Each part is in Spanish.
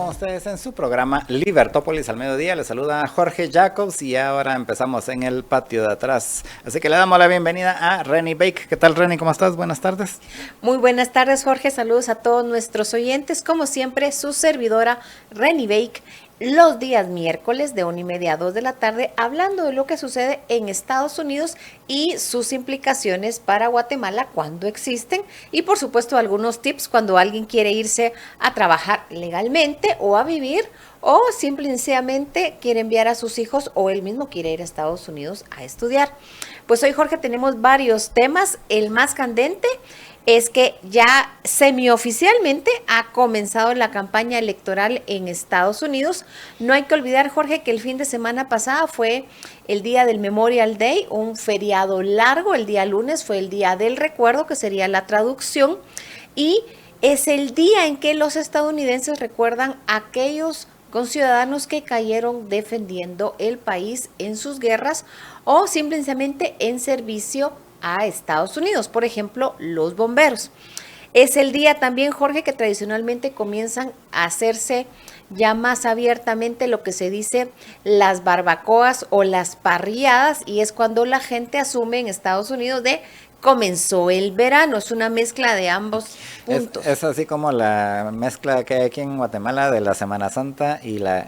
con ustedes en su programa Libertópolis al mediodía. Les saluda Jorge Jacobs y ahora empezamos en el patio de atrás. Así que le damos la bienvenida a Renny Bake. ¿Qué tal, Renny? ¿Cómo estás? Buenas tardes. Muy buenas tardes, Jorge. Saludos a todos nuestros oyentes. Como siempre, su servidora Renny Bake, los días miércoles de 1:30 a 2 de la tarde, hablando de lo que sucede en Estados Unidos y sus implicaciones para Guatemala cuando existen, y por supuesto algunos tips cuando alguien quiere irse a trabajar legalmente o a vivir, o simplemente quiere enviar a sus hijos o él mismo quiere ir a Estados Unidos a estudiar. Pues hoy, Jorge, tenemos varios temas. El más candente es que ya semioficialmente ha comenzado la campaña electoral en Estados Unidos. No hay que olvidar, Jorge, que el fin de semana pasada fue el día del Memorial Day, un feriado largo. El día lunes fue el día del recuerdo, que sería la traducción, y es el día en que los estadounidenses recuerdan a aquellos conciudadanos que cayeron defendiendo el país en sus guerras o simplemente en servicio a Estados Unidos, por ejemplo, los bomberos. Es el día también, Jorge, que tradicionalmente comienzan a hacerse ya más abiertamente lo que se dice las barbacoas o las parrilladas, y es cuando la gente asume en Estados Unidos de comenzó el verano. Es una mezcla de ambos puntos. Es así como la mezcla que hay aquí en Guatemala de la Semana Santa y las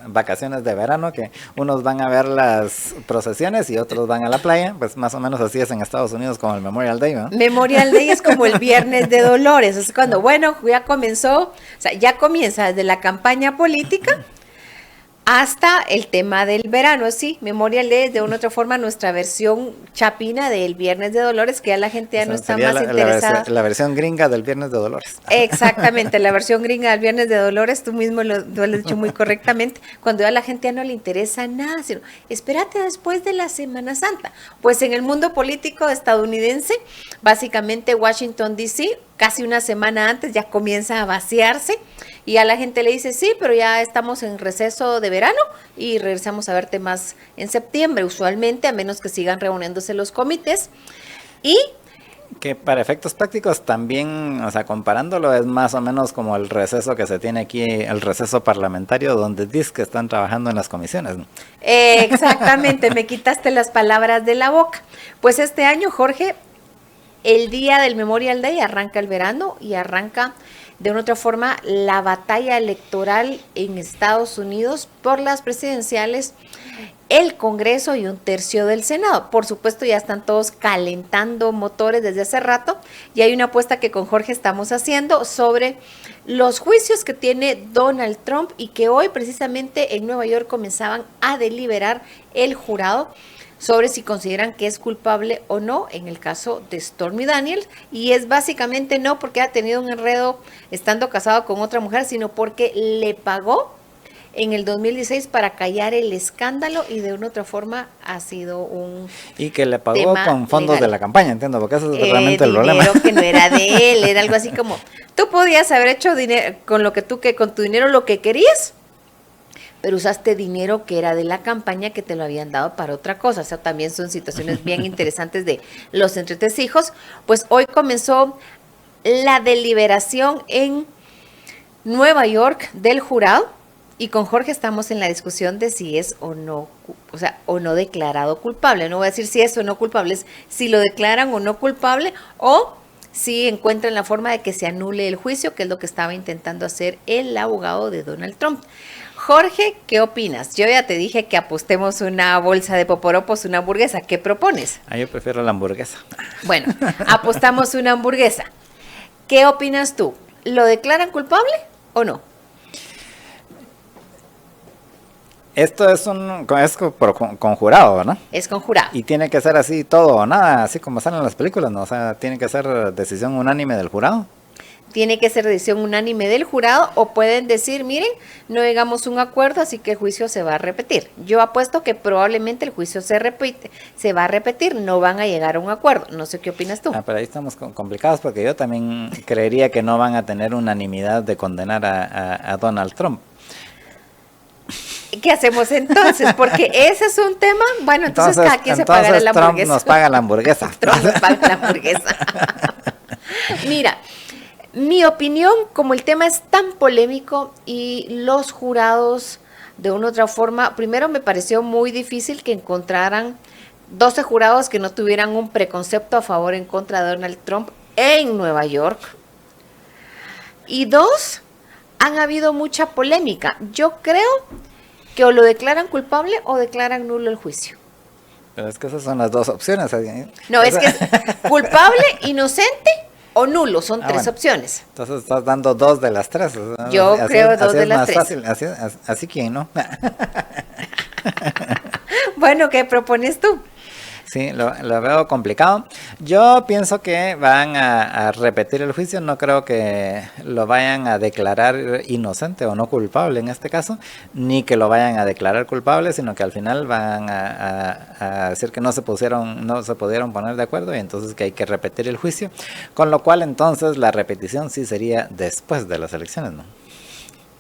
vacaciones de verano, que unos van a ver las procesiones y otros van a la playa. Pues más o menos así es en Estados Unidos con el Memorial Day, ¿no? Memorial Day es como el Viernes de Dolores. Es cuando, bueno, ya comenzó, o sea, ya comienza desde la campaña política hasta el tema del verano. Sí, Memorial Day es de una u otra forma nuestra versión chapina del Viernes de Dolores, que ya la gente ya no está más interesada. La versión gringa del Viernes de Dolores. Exactamente, la versión gringa del Viernes de Dolores, tú mismo lo has dicho muy correctamente, cuando ya a la gente ya no le interesa nada, sino espérate después de la Semana Santa. Pues en el mundo político estadounidense, básicamente Washington DC, casi una semana antes ya comienza a vaciarse, y a la gente le dice, sí, pero ya estamos en receso de verano y regresamos a verte más en septiembre, usualmente, a menos que sigan reuniéndose los comités. Y que para efectos prácticos también, o sea, comparándolo, es más o menos como el receso que se tiene aquí, el receso parlamentario, donde dice que están trabajando en las comisiones, ¿no? Exactamente, me quitaste las palabras de la boca. Pues este año, Jorge, el día del Memorial Day arranca el verano y arranca de una otra forma la batalla electoral en Estados Unidos por las presidenciales, el Congreso y un tercio del Senado. Por supuesto, ya están todos calentando motores desde hace rato, y hay una apuesta que con Jorge estamos haciendo sobre los juicios que tiene Donald Trump, y que hoy precisamente en Nueva York comenzaban a deliberar el jurado sobre si consideran que es culpable o no en el caso de Stormy Daniels, y es básicamente no porque ha tenido un enredo estando casado con otra mujer, sino porque le pagó en el 2016 para callar el escándalo, y de una otra forma ha sido un y que le pagó con fondos legal de la campaña, entiendo, porque eso es realmente el problema. Dinero que no era de él, era algo así como, tú podías haber hecho dinero con lo que con tu dinero lo que querías, pero usaste dinero que era de la campaña que te lo habían dado para otra cosa. O sea, también son situaciones bien interesantes de los entretejos. Pues hoy comenzó la deliberación en Nueva York del jurado, y con Jorge estamos en la discusión de si es o no, o sea, o no declarado culpable. No voy a decir si es o no culpable, es si lo declaran o no culpable, o si encuentran la forma de que se anule el juicio, que es lo que estaba intentando hacer el abogado de Donald Trump. Jorge, ¿qué opinas? Yo ya te dije que apostemos una bolsa de poporopos, una hamburguesa. ¿Qué propones? Yo prefiero la hamburguesa. Bueno, apostamos una hamburguesa. ¿Qué opinas tú? ¿Lo declaran culpable o no? Esto es conjurado, ¿no? Es conjurado. Y tiene que ser así todo o nada, así como salen las películas, ¿no? O sea, tiene que ser decisión unánime del jurado. Tiene que ser decisión unánime del jurado, o pueden decir, miren, no llegamos a un acuerdo, así que el juicio se va a repetir. Yo apuesto que probablemente el juicio se va a repetir, no van a llegar a un acuerdo. No sé qué opinas tú. Pero ahí estamos complicados, porque yo también creería que no van a tener unanimidad de condenar a Donald Trump. ¿Qué hacemos entonces? Porque ese es un tema. Bueno, entonces cada quien se pagará la hamburguesa. Trump nos paga la hamburguesa. Trump nos paga la hamburguesa. Mira, Mi opinión, como el tema es tan polémico y los jurados de una u otra forma, primero me pareció muy difícil que encontraran 12 jurados que no tuvieran un preconcepto a favor o en contra de Donald Trump en Nueva York. Y dos, han habido mucha polémica. Yo creo que o lo declaran culpable o declaran nulo el juicio. Pero es que esas son las dos opciones. No, es que es culpable, inocente o nulo, son tres opciones. Entonces estás dando dos de las tres. Yo creo dos de las tres. Fácil, así que no. Bueno, ¿qué propones tú? Sí, lo veo complicado. Yo pienso que van a repetir el juicio, no creo que lo vayan a declarar inocente o no culpable en este caso, ni que lo vayan a declarar culpable, sino que al final van a decir que no se pudieron poner de acuerdo y entonces que hay que repetir el juicio, con lo cual entonces la repetición sí sería después de las elecciones, ¿no?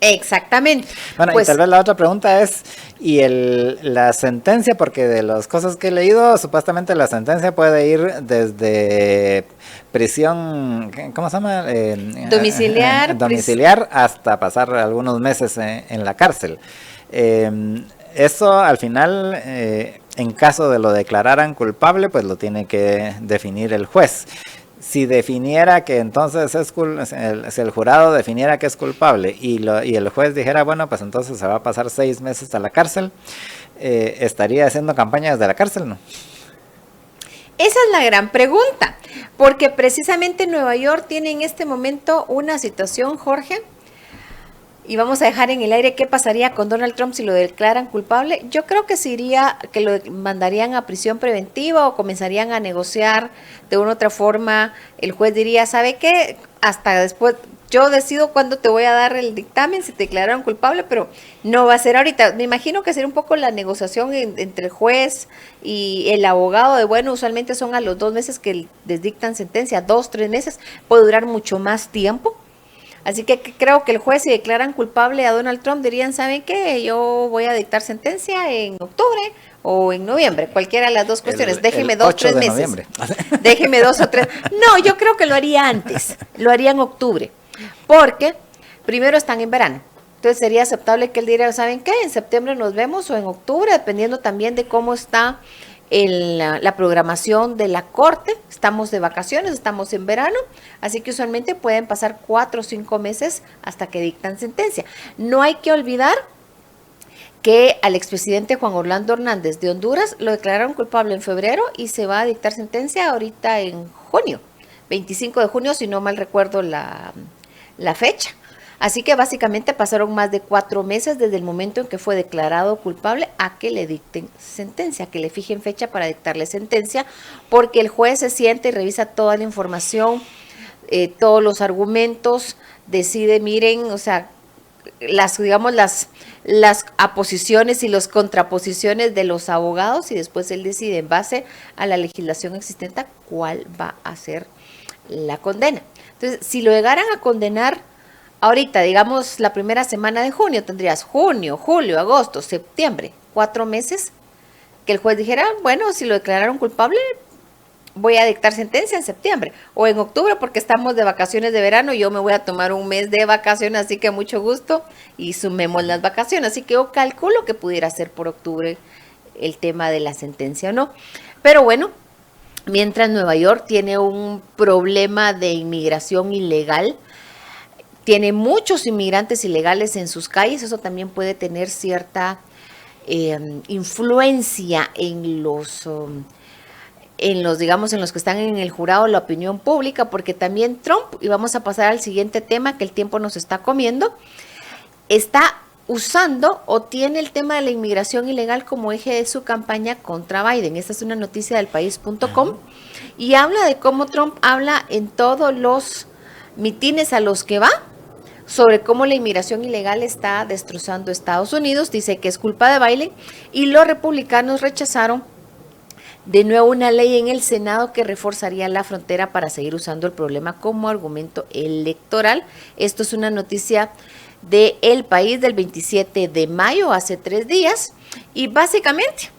Exactamente. Bueno, pues, y tal vez la otra pregunta es, ¿y la sentencia? Porque de las cosas que he leído, supuestamente la sentencia puede ir desde prisión, ¿cómo se llama? Domiciliar hasta pasar algunos meses en la cárcel. Eso al final, en caso de lo declararan culpable, pues lo tiene que definir el juez. Si definiera que entonces si el jurado definiera que es culpable y el juez dijera, bueno, pues entonces se va a pasar 6 meses a la cárcel, ¿estaría haciendo campaña desde la cárcel, no? Esa es la gran pregunta, porque precisamente Nueva York tiene en este momento una situación, Jorge, y vamos a dejar en el aire qué pasaría con Donald Trump si lo declaran culpable. Yo creo que que lo mandarían a prisión preventiva o comenzarían a negociar de una u otra forma. El juez diría, ¿sabe qué? Hasta después, yo decido cuándo te voy a dar el dictamen si te declararon culpable, pero no va a ser ahorita. Me imagino que sería un poco la negociación entre el juez y el abogado de, bueno, usualmente son a los 2 meses que les dictan sentencia, 2, 3 meses, puede durar mucho más tiempo. Así que creo que el juez, si declaran culpable a Donald Trump, dirían, ¿saben qué? Yo voy a dictar sentencia en octubre o en noviembre, cualquiera de las dos cuestiones. Déjeme 2 o 3 meses. Noviembre. Déjeme 2 o 3. No, yo creo que lo haría antes, lo haría en octubre, porque primero están en verano. Entonces sería aceptable que él diera, ¿saben qué? En septiembre nos vemos o en octubre, dependiendo también de cómo está la programación de la corte. Estamos de vacaciones, estamos en verano, así que usualmente pueden pasar 4 o 5 meses hasta que dictan sentencia. No hay que olvidar que al expresidente Juan Orlando Hernández de Honduras lo declararon culpable en febrero y se va a dictar sentencia ahorita en junio, 25 de junio, si no mal recuerdo la fecha. Así que básicamente pasaron más de 4 meses desde el momento en que fue declarado culpable a que le dicten sentencia, que le fijen fecha para dictarle sentencia, porque el juez se siente y revisa toda la información, todos los argumentos, decide, miren, o sea, las aposiciones y las contraposiciones de los abogados y después él decide en base a la legislación existente cuál va a ser la condena. Entonces, si lo llegaran a condenar ahorita, digamos, la primera semana de junio, tendrías junio, julio, agosto, septiembre, 4 meses, que el juez dijera, bueno, si lo declararon culpable, voy a dictar sentencia en septiembre, o en octubre, porque estamos de vacaciones de verano, yo me voy a tomar un mes de vacaciones, así que mucho gusto, y sumemos las vacaciones, así que yo calculo que pudiera ser por octubre el tema de la sentencia o no. Pero bueno, mientras Nueva York tiene un problema de inmigración ilegal, tiene muchos inmigrantes ilegales en sus calles, eso también puede tener cierta influencia en los, digamos, en los que están en el jurado, la opinión pública, porque también Trump, y vamos a pasar al siguiente tema que el tiempo nos está comiendo, está usando o tiene el tema de la inmigración ilegal como eje de su campaña contra Biden. Esta es una noticia del país.com y habla de cómo Trump habla en todos los mitines a los que va sobre cómo la inmigración ilegal está destrozando Estados Unidos. Dice que es culpa de Biden y los republicanos rechazaron de nuevo una ley en el Senado que reforzaría la frontera para seguir usando el problema como argumento electoral. Esto es una noticia de El País del 27 de mayo, hace 3 días, y básicamente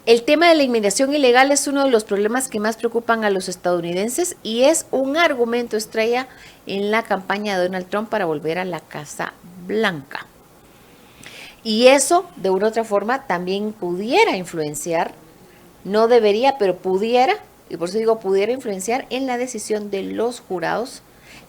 El tema de la inmigración ilegal es uno de los problemas que más preocupan a los estadounidenses y es un argumento estrella en la campaña de Donald Trump para volver a la Casa Blanca. Y eso, de una u otra forma, también pudiera influenciar, no debería, pero pudiera, y por eso digo pudiera influenciar en la decisión de los jurados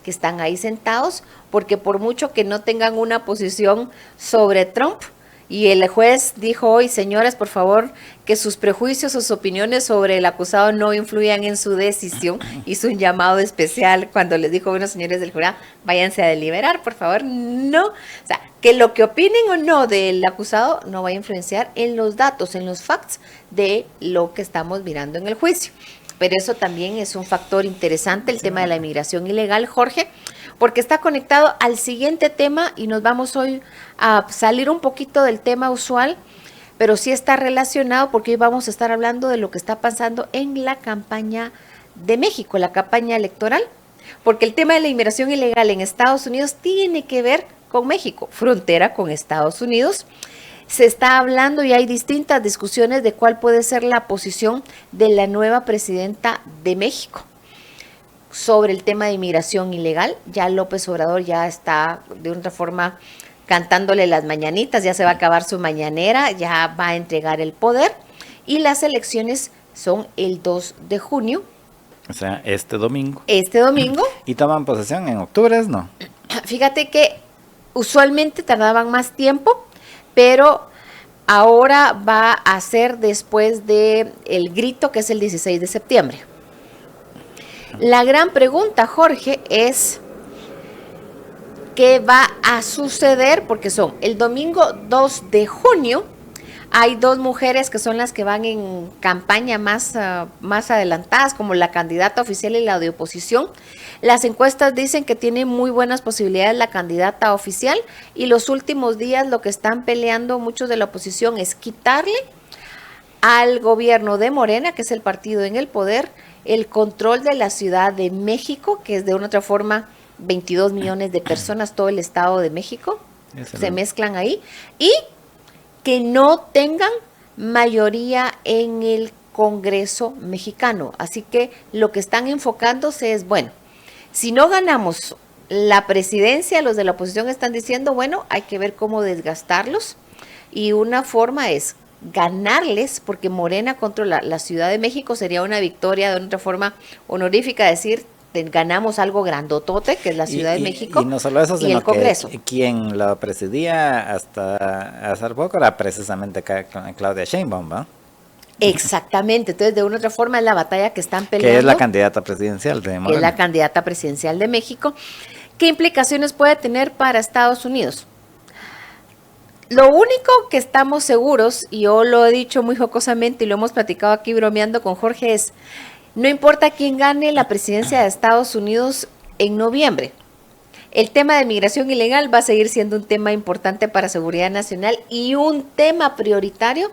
que están ahí sentados, porque por mucho que no tengan una posición sobre Trump, y el juez dijo hoy, señoras, por favor, que sus prejuicios o sus opiniones sobre el acusado no influyan en su decisión. Hizo un llamado especial cuando les dijo, bueno, señores del jurado, váyanse a deliberar, por favor. No, o sea, que lo que opinen o no del acusado no va a influenciar en los datos, en los facts de lo que estamos mirando en el juicio. Pero eso también es un factor interesante, el tema de la inmigración ilegal, Jorge, porque está conectado al siguiente tema y nos vamos hoy a salir un poquito del tema usual, pero sí está relacionado porque hoy vamos a estar hablando de lo que está pasando en la campaña de México, la campaña electoral, porque el tema de la inmigración ilegal en Estados Unidos tiene que ver con México, frontera con Estados Unidos. Se está hablando y hay distintas discusiones de cuál puede ser la posición de la nueva presidenta de México sobre el tema de inmigración ilegal. Ya López Obrador ya está de otra forma cantándole las mañanitas, ya se va a acabar su mañanera, ya va a entregar el poder y las elecciones son el 2 de junio. O sea, este domingo. Este domingo. ¿Y toman posesión en octubre, no? Fíjate que usualmente tardaban más tiempo, pero ahora va a ser después de el grito, que es el 16 de septiembre. La gran pregunta, Jorge, es ¿qué va a suceder? Porque son el domingo 2 de junio, hay dos mujeres que son las que van en campaña más adelantadas, como la candidata oficial y la de oposición. Las encuestas dicen que tiene muy buenas posibilidades la candidata oficial y los últimos días lo que están peleando muchos de la oposición es quitarle al gobierno de Morena, que es el partido en el poder, el control de la Ciudad de México, que es de una otra forma 22 millones de personas, todo el Estado de México, se mezclan ahí, y que no tengan mayoría en el Congreso mexicano. Así que lo que están enfocándose es, bueno, si no ganamos la presidencia, los de la oposición están diciendo, bueno, hay que ver cómo desgastarlos, y una forma es ganarles, porque Morena contra la Ciudad de México sería una victoria de otra forma honorífica, decir, ganamos algo grandotote, que es la Ciudad de México, y no solo eso, sino el Congreso. Que quien lo presidía hasta hace poco era precisamente Claudia Sheinbaum, ¿va? Exactamente, entonces de una u otra forma es la batalla que están peleando. Que es la candidata presidencial de Morena. Es la candidata presidencial de México. ¿Qué implicaciones puede tener para Estados Unidos? Lo único que estamos seguros, y yo lo he dicho muy jocosamente y lo hemos platicado aquí bromeando con Jorge, es no importa quién gane la presidencia de Estados Unidos en noviembre. El tema de migración ilegal va a seguir siendo un tema importante para seguridad nacional y un tema prioritario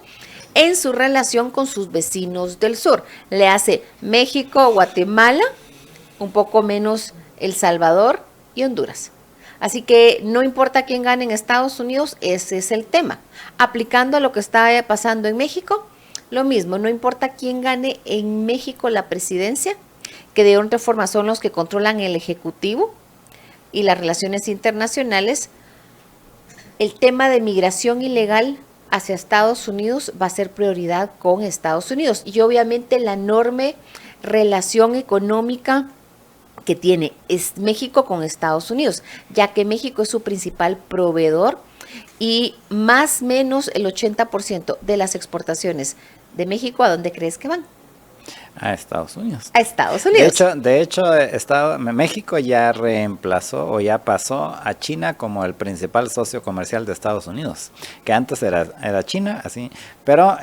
en su relación con sus vecinos del sur. Le hace México, Guatemala, un poco menos El Salvador y Honduras. Así que no importa quién gane en Estados Unidos, ese es el tema. Aplicando a lo que está pasando en México, lo mismo, no importa quién gane en México la presidencia, que de otra forma son los que controlan el Ejecutivo y las relaciones internacionales, el tema de migración ilegal hacia Estados Unidos va a ser prioridad con Estados Unidos. Y obviamente la enorme relación económica que tiene es México con Estados Unidos, ya que México es su principal proveedor y más o menos el 80% de las exportaciones de México, ¿a dónde crees que van? A Estados Unidos. A Estados Unidos. De hecho, México ya reemplazó o ya pasó a China como el principal socio comercial de Estados Unidos, que antes era China, así, pero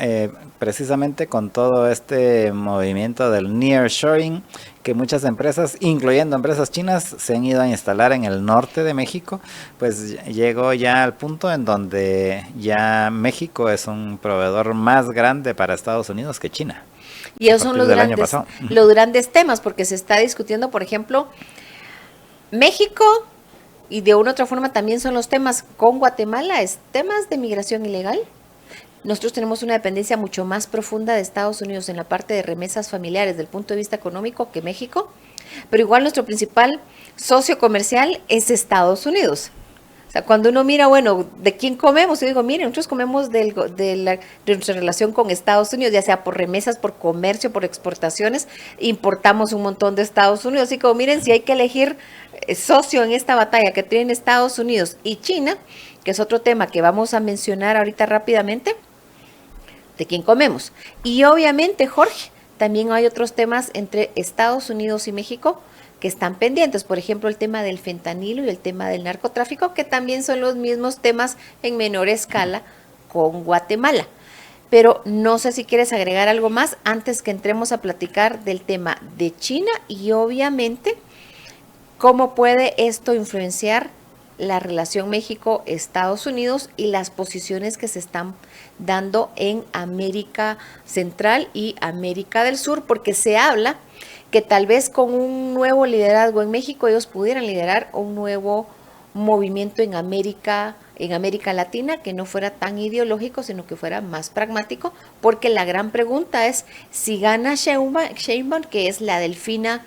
precisamente con todo este movimiento del nearshoring, que muchas empresas, incluyendo empresas chinas, se han ido a instalar en el norte de México, pues llegó ya al punto en donde ya México es un proveedor más grande para Estados Unidos que China. Y esos son los grandes temas, porque se está discutiendo, por ejemplo, México, y de una u otra forma también son los temas con Guatemala, es temas de migración ilegal. nosotros tenemos una dependencia mucho más profunda de Estados Unidos en la parte de remesas familiares desde el punto de vista económico que México, pero igual nuestro principal socio comercial es Estados Unidos. O sea, cuando uno mira, bueno, ¿de quién comemos? Yo digo, miren, nosotros comemos de nuestra relación con Estados Unidos, ya sea por remesas, por comercio, por exportaciones, importamos un montón de Estados Unidos. Así como, miren, si hay que elegir socio en esta batalla que tienen Estados Unidos y China, que es otro tema que vamos a mencionar ahorita rápidamente, ¿de quién comemos? Y obviamente, Jorge, también hay otros temas entre Estados Unidos y México que están pendientes, por ejemplo, el tema del fentanilo y el tema del narcotráfico, que también son los mismos temas en menor escala con Guatemala. Pero no sé si quieres agregar algo más antes que entremos a platicar del tema de China y obviamente cómo puede esto influenciar la relación México-Estados Unidos y las posiciones que se están dando en América Central y América del Sur, porque se habla que tal vez con un nuevo liderazgo en México ellos pudieran liderar un nuevo movimiento en América Latina que no fuera tan ideológico, sino que fuera más pragmático, porque la gran pregunta es si gana Sheinbaum, que es la delfina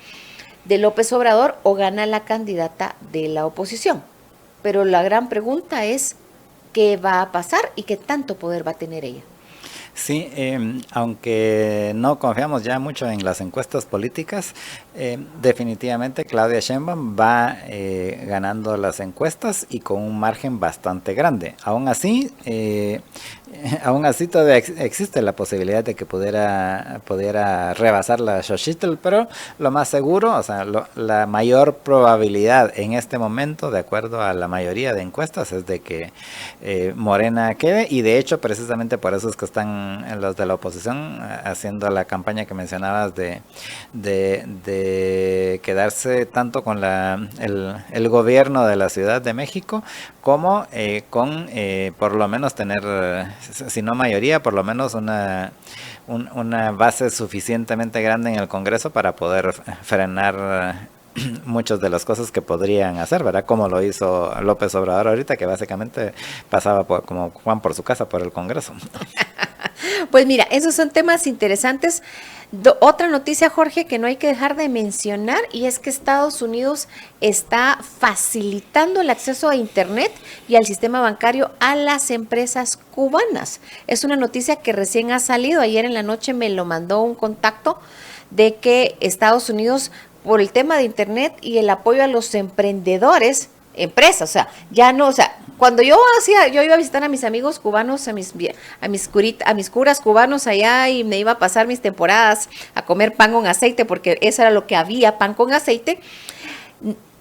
de López Obrador, o gana la candidata de la oposición. Pero la gran pregunta es qué va a pasar y qué tanto poder va a tener ella. Sí, aunque no confiamos ya mucho en las encuestas políticas, definitivamente Claudia Sheinbaum va ganando las encuestas y con un margen bastante grande. Aún así todavía existe la posibilidad de que pudiera rebasar la Xochitl, pero lo más seguro, o sea, la mayor probabilidad en este momento, de acuerdo a la mayoría de encuestas, es de que Morena quede, y de hecho precisamente por eso es que están los de la oposición haciendo la campaña que mencionabas de quedarse tanto con el gobierno de la Ciudad de México como con por lo menos tener, si no mayoría, por lo menos una base suficientemente grande en el Congreso para poder frenar muchas de las cosas que podrían hacer, ¿verdad? Como lo hizo López Obrador ahorita, que básicamente pasaba como Juan por su casa por el Congreso. Pues mira, esos son temas interesantes. Otra noticia, Jorge, que no hay que dejar de mencionar, y es que Estados Unidos está facilitando el acceso a Internet y al sistema bancario a las empresas cubanas. Es una noticia que recién ha salido. Ayer en la noche me lo mandó un contacto de que Estados Unidos, por el tema de Internet y el apoyo a los emprendedores, empresas, o sea, ya no, o sea, cuando yo iba a visitar a mis amigos cubanos, a mis curas cubanos allá, y me iba a pasar mis temporadas a comer pan con aceite, porque eso era lo que había, pan con aceite.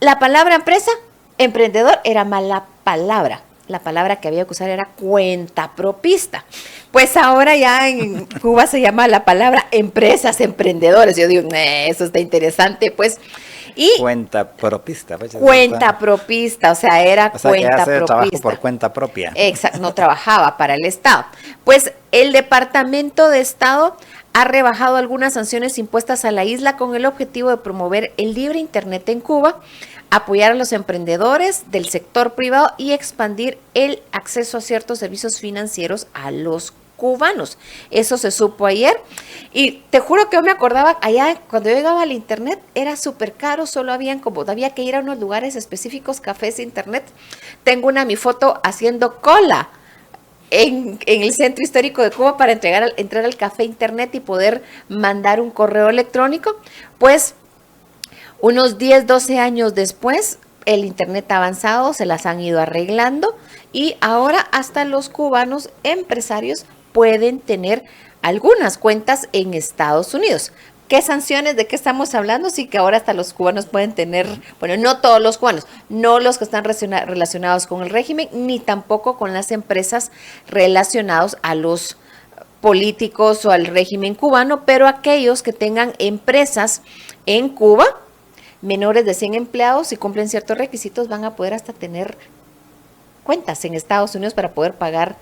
La palabra empresa, emprendedor, era mala palabra. La palabra que había que usar era cuentapropista. Pues ahora ya en Cuba se llama la palabra empresas, emprendedores. Yo digo, eso está interesante, pues. Y cuentapropista. Cuentapropista, o sea, era cuentapropista. Que hace trabajo por cuenta propia. Exacto, no trabajaba para el Estado. Pues el Departamento de Estado ha rebajado algunas sanciones impuestas a la isla con el objetivo de promover el libre Internet en Cuba, apoyar a los emprendedores del sector privado y expandir el acceso a ciertos servicios financieros a los cubanos. Eso se supo ayer y te juro que yo me acordaba allá cuando yo llegaba al Internet era súper caro, solo había que ir a unos lugares específicos, cafés Internet. Tengo mi foto haciendo cola en el centro histórico de Cuba para entrar al café Internet y poder mandar un correo electrónico. Pues unos 10, 12 años después, el Internet ha avanzado, se las han ido arreglando y ahora hasta los cubanos empresarios pueden tener algunas cuentas en Estados Unidos. ¿Qué sanciones? ¿De qué estamos hablando? Sí, que ahora hasta los cubanos pueden tener, bueno, no todos los cubanos, no los que están relacionados con el régimen, ni tampoco con las empresas relacionadas a los políticos o al régimen cubano, pero aquellos que tengan empresas en Cuba, menores de 100 empleados, si cumplen ciertos requisitos, van a poder hasta tener cuentas en Estados Unidos para poder pagar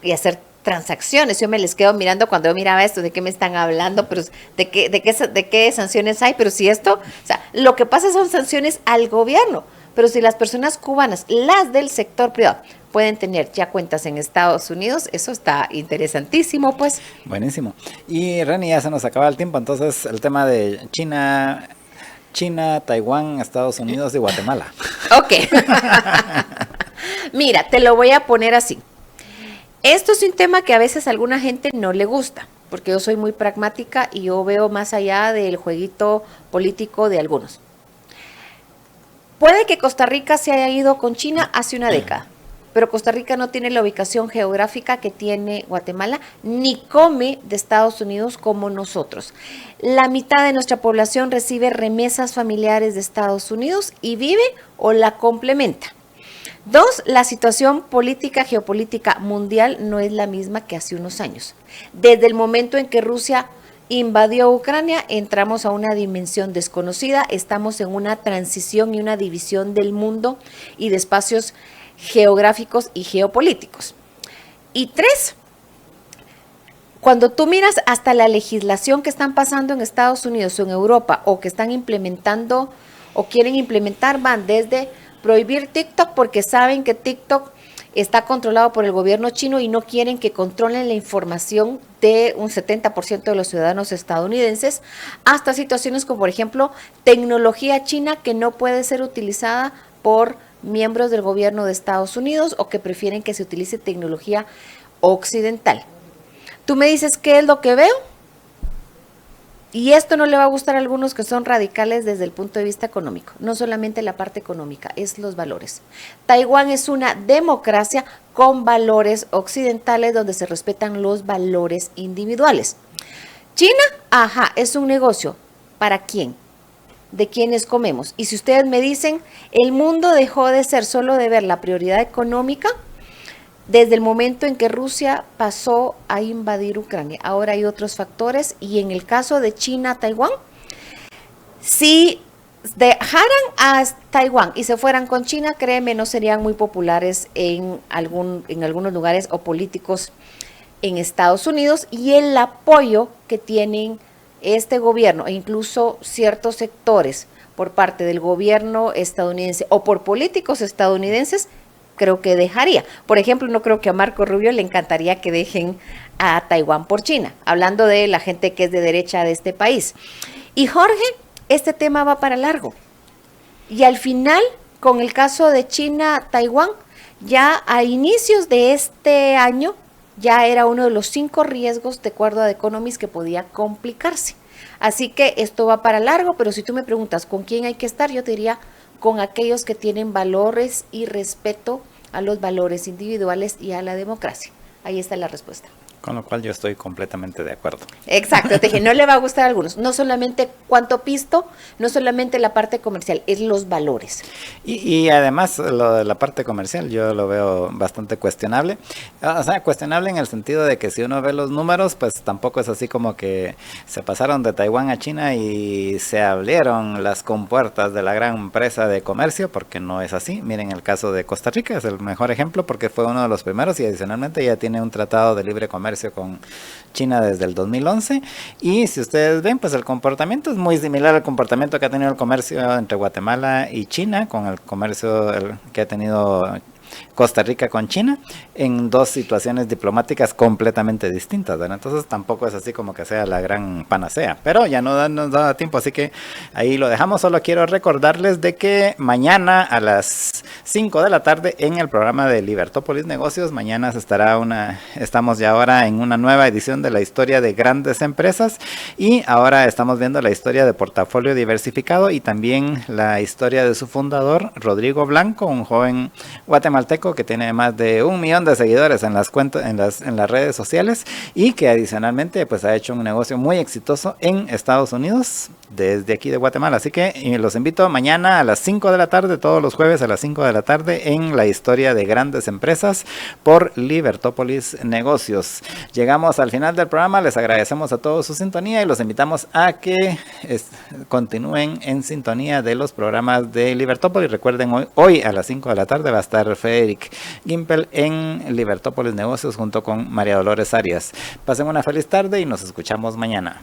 y hacer transacciones. Yo me les quedo mirando cuando yo miraba esto, ¿de qué me están hablando? Pero ¿de qué sanciones hay? Pero si esto, o sea, lo que pasa son sanciones al gobierno, pero si las personas cubanas, las del sector privado, pueden tener ya cuentas en Estados Unidos. Eso está interesantísimo, pues. Buenísimo. Y Reni, ya se nos acaba el tiempo, entonces el tema de China, Taiwán, Estados Unidos y Guatemala. Ok. Mira, te lo voy a poner así. Esto es un tema que a veces a alguna gente no le gusta, porque yo soy muy pragmática y yo veo más allá del jueguito político de algunos. Puede que Costa Rica se haya ido con China hace una década, pero Costa Rica no tiene la ubicación geográfica que tiene Guatemala, ni come de Estados Unidos como nosotros. La mitad de nuestra población recibe remesas familiares de Estados Unidos y vive o la complementa. 2, la situación política, geopolítica mundial no es la misma que hace unos años. Desde el momento en que Rusia invadió Ucrania, entramos a una dimensión desconocida, estamos en una transición y una división del mundo y de espacios geográficos y geopolíticos. Y 3, cuando tú miras hasta la legislación que están pasando en Estados Unidos o en Europa, o que están implementando o quieren implementar, van desde prohibir TikTok porque saben que TikTok está controlado por el gobierno chino y no quieren que controlen la información de un 70% de los ciudadanos estadounidenses, hasta situaciones como, por ejemplo, tecnología china que no puede ser utilizada por miembros del gobierno de Estados Unidos o que prefieren que se utilice tecnología occidental. Tú me dices qué es lo que veo, y esto no le va a gustar a algunos que son radicales desde el punto de vista económico. No solamente la parte económica, es los valores. Taiwán es una democracia con valores occidentales donde se respetan los valores individuales. China, es un negocio. ¿Para quién? ¿De quiénes comemos? Y si ustedes me dicen, el mundo dejó de ser solo de ver la prioridad económica desde el momento en que Rusia pasó a invadir Ucrania. Ahora hay otros factores, y en el caso de China, Taiwán, si dejaran a Taiwán y se fueran con China, créeme, no serían muy populares en algunos lugares o políticos en Estados Unidos, y el apoyo que tienen este gobierno e incluso ciertos sectores por parte del gobierno estadounidense o por políticos estadounidenses, creo que dejaría. Por ejemplo, no creo que a Marco Rubio le encantaría que dejen a Taiwán por China, hablando de la gente que es de derecha de este país. Y Jorge, este tema va para largo. Y al final, con el caso de China-Taiwán, ya a inicios de este año, ya era uno de los 5 riesgos de acuerdo a The Economist que podía complicarse. Así que esto va para largo, pero si tú me preguntas con quién hay que estar, yo te diría con aquellos que tienen valores y respeto a los valores individuales y a la democracia. Ahí está la respuesta. Con lo cual yo estoy completamente de acuerdo. Exacto, te dije, no le va a gustar a algunos. No solamente cuánto pisto, no solamente la parte comercial, es los valores. Y además lo de la parte comercial yo lo veo bastante cuestionable. O sea, cuestionable en el sentido de que si uno ve los números, pues tampoco es así como que se pasaron de Taiwán a China y se abrieron las compuertas de la gran presa de comercio, porque no es así. Miren el caso de Costa Rica, es el mejor ejemplo porque fue uno de los primeros y adicionalmente ya tiene un tratado de libre comercio con China desde el 2011, y si ustedes ven, pues el comportamiento es muy similar al comportamiento que ha tenido el comercio entre Guatemala y China, con el comercio que ha tenido Costa Rica con China, en 2 situaciones diplomáticas completamente distintas, ¿verdad? Entonces tampoco es así como que sea la gran panacea, pero ya nos da tiempo, así que ahí lo dejamos. Solo quiero recordarles de que mañana a las 5 de la tarde en el programa de Libertópolis Negocios, mañana estamos ya ahora en una nueva edición de la historia de grandes empresas, y ahora estamos viendo la historia de Portafolio Diversificado y también la historia de su fundador, Rodrigo Blanco, un joven guatemalteco que tiene más de 1 millón de seguidores en las cuentas, en las redes sociales, y que adicionalmente pues ha hecho un negocio muy exitoso en Estados Unidos desde aquí de Guatemala. Así que los invito mañana a las 5 de la tarde, todos los jueves a las 5 de la tarde, en la historia de grandes empresas por Libertópolis Negocios. Llegamos al final del programa, les agradecemos a todos su sintonía y los invitamos a que continúen en sintonía de los programas de Libertópolis. Recuerden, hoy a las 5 de la tarde va a estar Frederick Gimpel en Libertópolis Negocios junto con María Dolores Arias. Pasen una feliz tarde y nos escuchamos mañana.